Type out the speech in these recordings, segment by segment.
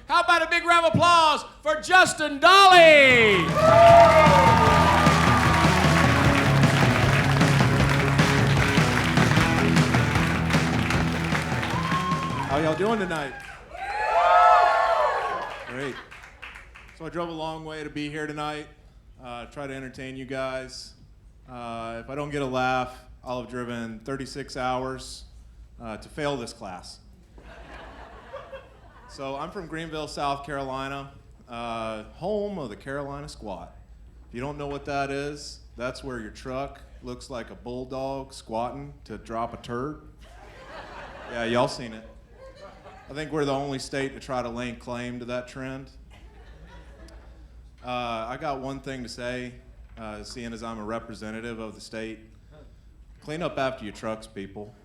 How about a big round of applause for Justin Dawley? How y'all doing tonight? Great. So I drove a long way to be here tonight, try to entertain you guys. If I don't get a laugh, I'll have driven 36 hours to fail this class. So I'm from Greenville, South Carolina, home of the Carolina squat. If you don't know what that is, that's where your truck looks like a bulldog squatting to drop a turd. Yeah, y'all seen it. I think we're the only state to try to lay claim to that trend. I got one thing to say, seeing as I'm a representative of the state. Clean up after your trucks, people.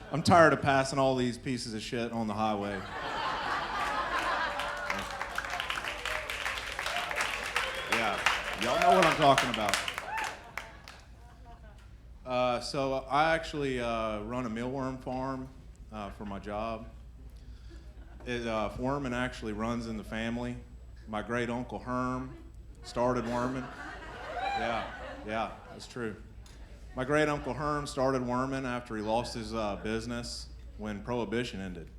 I'm tired of passing all these pieces of shit on the highway. Yeah, y'all know what I'm talking about. So I actually run a mealworm farm for my job. Worming actually runs in the family. My great uncle Herm started worming. Yeah, that's true. My great uncle Herm started worming after he lost his business when Prohibition ended.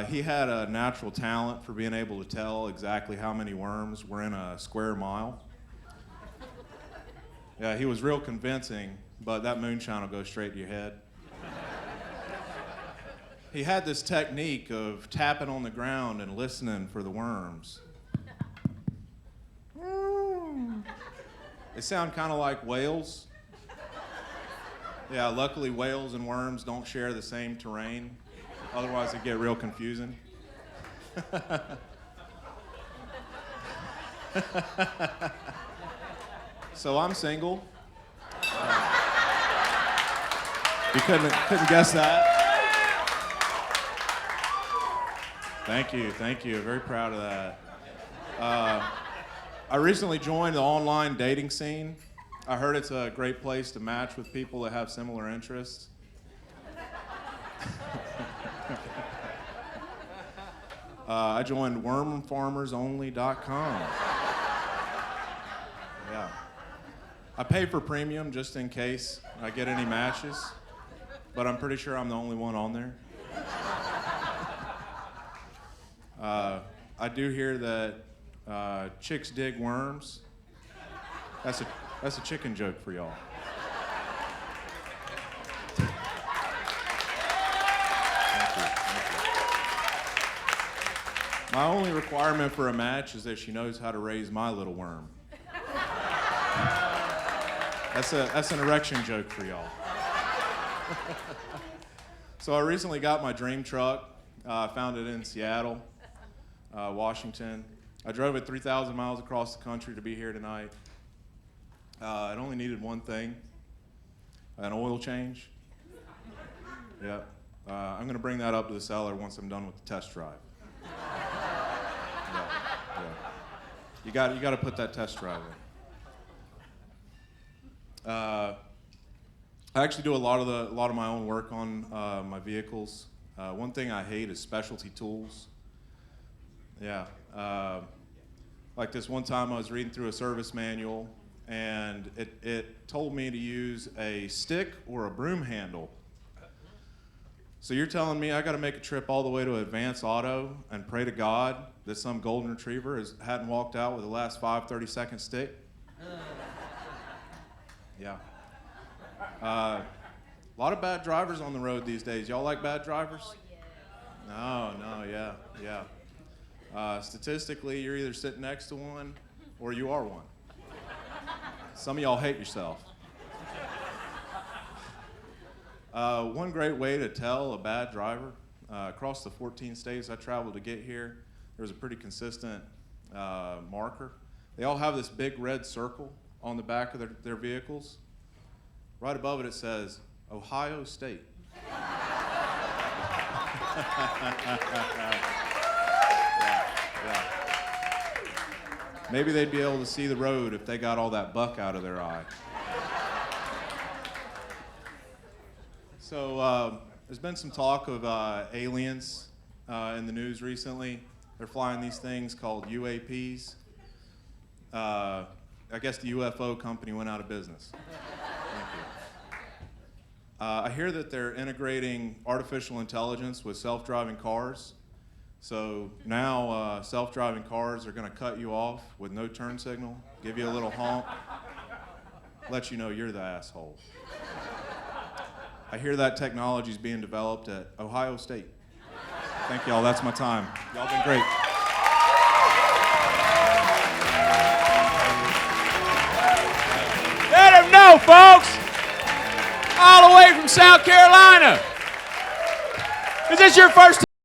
He had a natural talent for being able to tell exactly how many worms were in a square mile. Yeah, he was real convincing, but that moonshine will go straight to your head. He had this technique of tapping on the ground and listening for the worms. They sound kind of like whales. Yeah, luckily whales and worms don't share the same terrain. Otherwise, it'd get real confusing. So I'm single. You couldn't guess that. Thank you. Very proud of that. I recently joined the online dating scene. I heard it's a great place to match with people that have similar interests. I joined wormfarmersonly.com. Yeah. I pay for premium just in case I get any matches, but I'm pretty sure I'm the only one on there. I do hear that chicks dig worms. That's a chicken joke for y'all. My only requirement for a match is that she knows how to raise my little worm. That's an erection joke for y'all. So I recently got my dream truck. I found it in Seattle, Washington. I drove it 3,000 miles across the country to be here tonight. It only needed one thing, an oil change. Yeah. I'm going to bring that up to the seller once I'm done with the test drive. Yeah. You got to put that test drive in. I actually do a lot of my own work on my vehicles. One thing I hate is specialty tools. Yeah. Like this one time I was reading through a service manual and it told me to use a stick or a broom handle. So you're telling me I got to make a trip all the way to Advance Auto and pray to God that some golden retriever hadn't walked out with the last 30-second stick? Yeah. A lot of bad drivers on the road these days. Y'all like bad drivers? Oh, yeah. No, yeah. Statistically, you're either sitting next to one or you are one. Some of y'all hate yourself. One great way to tell a bad driver, across the 14 states I traveled to get here, there was a pretty consistent marker. They all have this big red circle on the back of their vehicles. Right above it says, Ohio State. Yeah. Maybe they'd be able to see the road if they got all that buck out of their eye. So there's been some talk of aliens in the news recently. They're flying these things called UAPs. I guess the UFO company went out of business. Thank you. I hear that they're integrating artificial intelligence with self-driving cars. So now self-driving cars are going to cut you off with no turn signal, give you a little honk, let you know you're the asshole. I hear that technology is being developed at Ohio State. Thank y'all. That's my time. Y'all been great. Let them know, folks. All the way from South Carolina. Is this your first time?